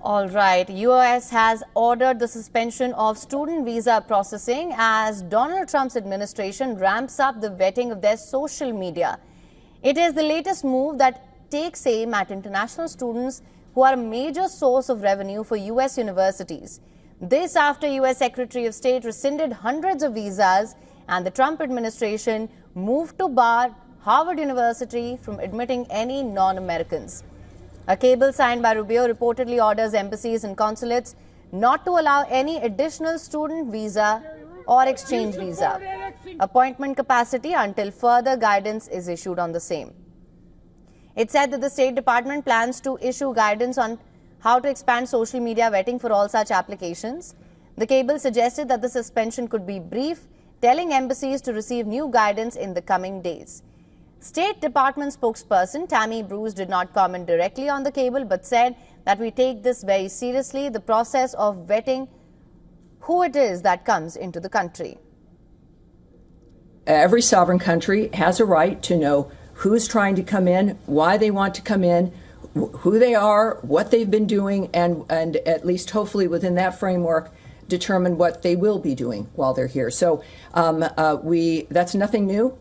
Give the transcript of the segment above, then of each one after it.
All right. US has ordered the suspension of student visa processing as Donald Trump's administration ramps up the vetting of their social media. It is the latest move that takes aim at international students who are a major source of revenue for US universities. This after US Secretary of State rescinded hundreds of visas and the Trump administration moved to bar Harvard University from admitting any non-Americans. A cable signed by Rubio reportedly orders embassies and consulates not to allow any additional student visa or exchange visa appointment capacity until further guidance is issued on the same. It said that the State Department plans to issue guidance on how to expand social media vetting for all such applications. The cable suggested that the suspension could be brief, telling embassies to receive new guidance in the coming days. State Department spokesperson Tammy Bruce did not comment directly on the cable but said that we take this very seriously, the process of vetting who it is that comes into the country. Every sovereign country has a right to know who's trying to come in, why they want to come in, who they are, what they've been doing, and at least hopefully within that framework determine what they will be doing while they're here. So that's nothing new.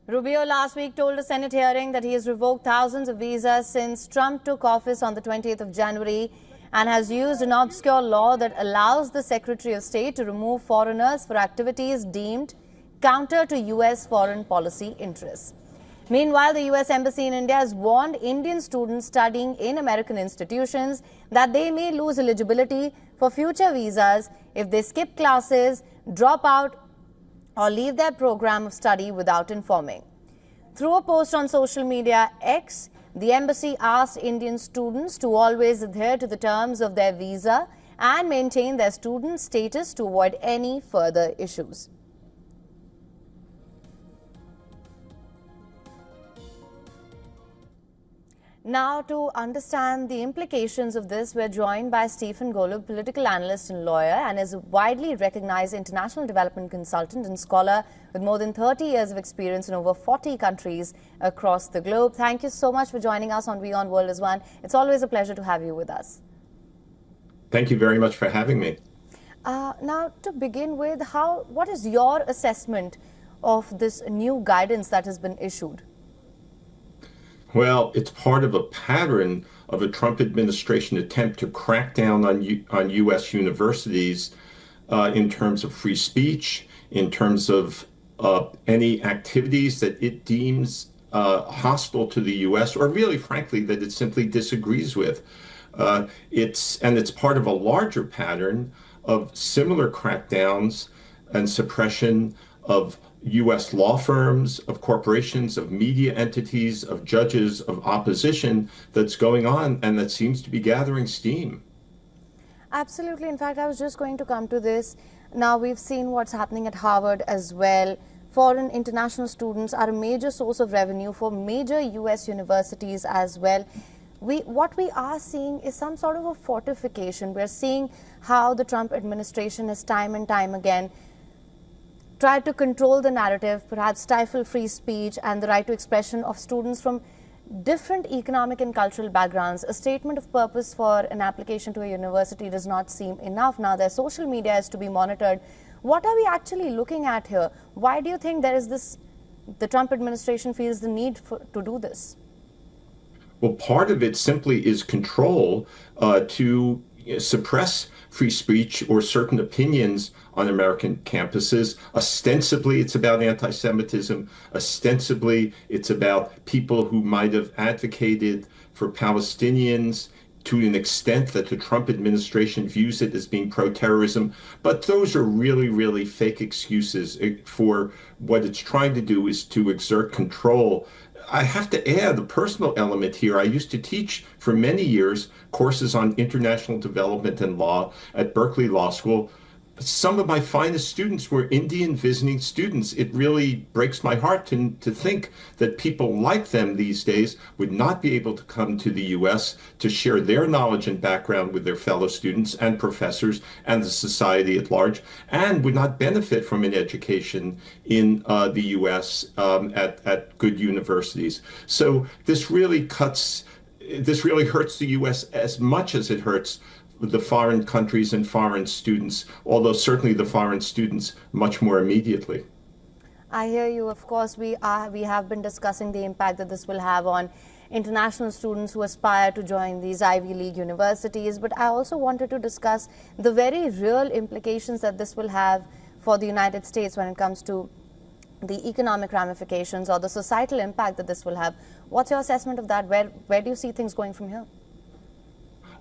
Rubio last week told a Senate hearing that he has revoked thousands of visas since Trump took office on the 20th of January and has used an obscure law that allows the Secretary of State to remove foreigners for activities deemed counter to U.S. foreign policy interests. Meanwhile, the U.S. Embassy in India has warned Indian students studying in American institutions that they may lose eligibility for future visas if they skip classes, drop out, or leave their program of study without informing. Through a post on social media X, the embassy asked Indian students to always adhere to the terms of their visa and maintain their student status to avoid any further issues. Now, to understand the implications of this, we're joined by Stephen Golub, political analyst and lawyer, and is a widely recognized international development consultant and scholar with more than 30 years of experience in over 40 countries across the globe. Thank you so much for joining us on WION World is One. It's always a pleasure to have you with us. Thank you very much for having me. Now, to begin with, what is your assessment of this new guidance that has been issued? Well, it's part of a pattern of a Trump administration attempt to crack down on U.S. universities in terms of free speech, in terms of any activities that it deems hostile to the U.S. or really, frankly, that it simply disagrees with. It's part of a larger pattern of similar crackdowns and suppression of U.S. law firms, of corporations, of media entities, of judges, of opposition that's going on and that seems to be gathering steam. Absolutely. In fact, I was just going to come to this. Now, we've seen what's happening at Harvard as well. Foreign international students are a major source of revenue for major U.S. universities as well. What we are seeing is some sort of a fortification. We're seeing how the Trump administration has time and time again tried to control the narrative, perhaps stifle free speech and the right to expression of students from different economic and cultural backgrounds. A statement of purpose for an application to a university does not seem enough. Now, their social media is to be monitored. What are we actually looking at here? Why do you think there is the Trump administration feels the need to do this? Well, part of it simply is control to suppress free speech or certain opinions on American campuses. Ostensibly, it's about anti-Semitism. Ostensibly, it's about people who might have advocated for Palestinians to an extent that the Trump administration views it as being pro-terrorism. But those are really, really fake excuses for what it's trying to do is to exert control. I have to add a personal element here. I used to teach for many years courses on international development and law at Berkeley Law School. Some of my finest students were Indian visiting students. It really breaks my heart to think that people like them these days would not be able to come to the U.S. to share their knowledge and background with their fellow students and professors and the society at large, and would not benefit from an education in the U.S. At good universities. So this really cuts this really hurts the U.S. as much as it hurts the foreign countries and foreign students, although certainly the foreign students much more immediately. I hear you. Of course, we have been discussing the impact that this will have on international students who aspire to join these Ivy League universities. But I also wanted to discuss the very real implications that this will have for the United States when it comes to the economic ramifications or the societal impact that this will have. What's your assessment of that? Where do you see things going from here?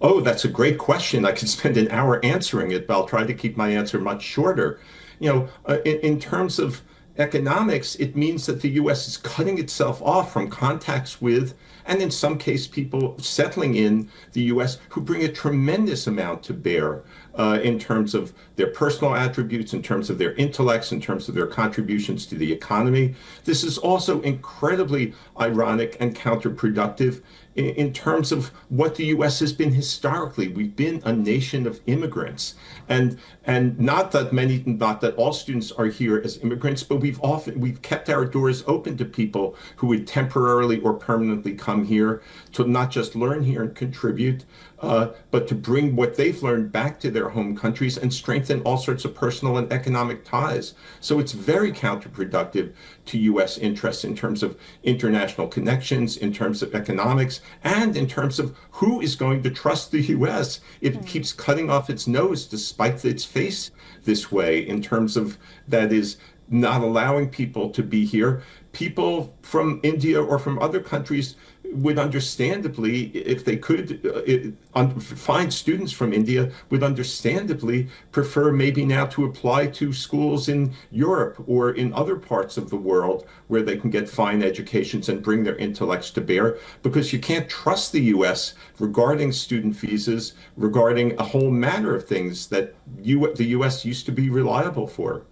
Oh, that's a great question. I could spend an hour answering it, but I'll try to keep my answer much shorter. In terms of economics, it means that the U.S. is cutting itself off from contacts with, and in some case, people settling in the U.S. who bring a tremendous amount to bear in terms of their personal attributes, in terms of their intellects, in terms of their contributions to the economy. This is also incredibly ironic and counterproductive in terms of what the U.S. has been historically. We've been a nation of immigrants, and not that all students are here as immigrants, but we've kept our doors open to people who would temporarily or permanently come here to not just learn here and contribute, but to bring what they've learned back to their home countries and strengthen all sorts of personal and economic ties. So it's very counterproductive to U.S. interests in terms of international connections, in terms of economics, and in terms of who is going to trust the U.S. if it keeps cutting off its nose to spite its face this way, in terms of, that is, not allowing people to be here. People from India or from other countries would understandably, if they could find students from India, would understandably prefer maybe now to apply to schools in Europe or in other parts of the world where they can get fine educations and bring their intellects to bear, because you can't trust the U.S. regarding student visas, regarding a whole matter of things that the U.S. used to be reliable for.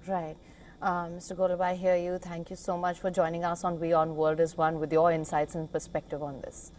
Right. Mr. Golub, I hear you. Thank you so much for joining us on WION World is One with your insights and perspective on this.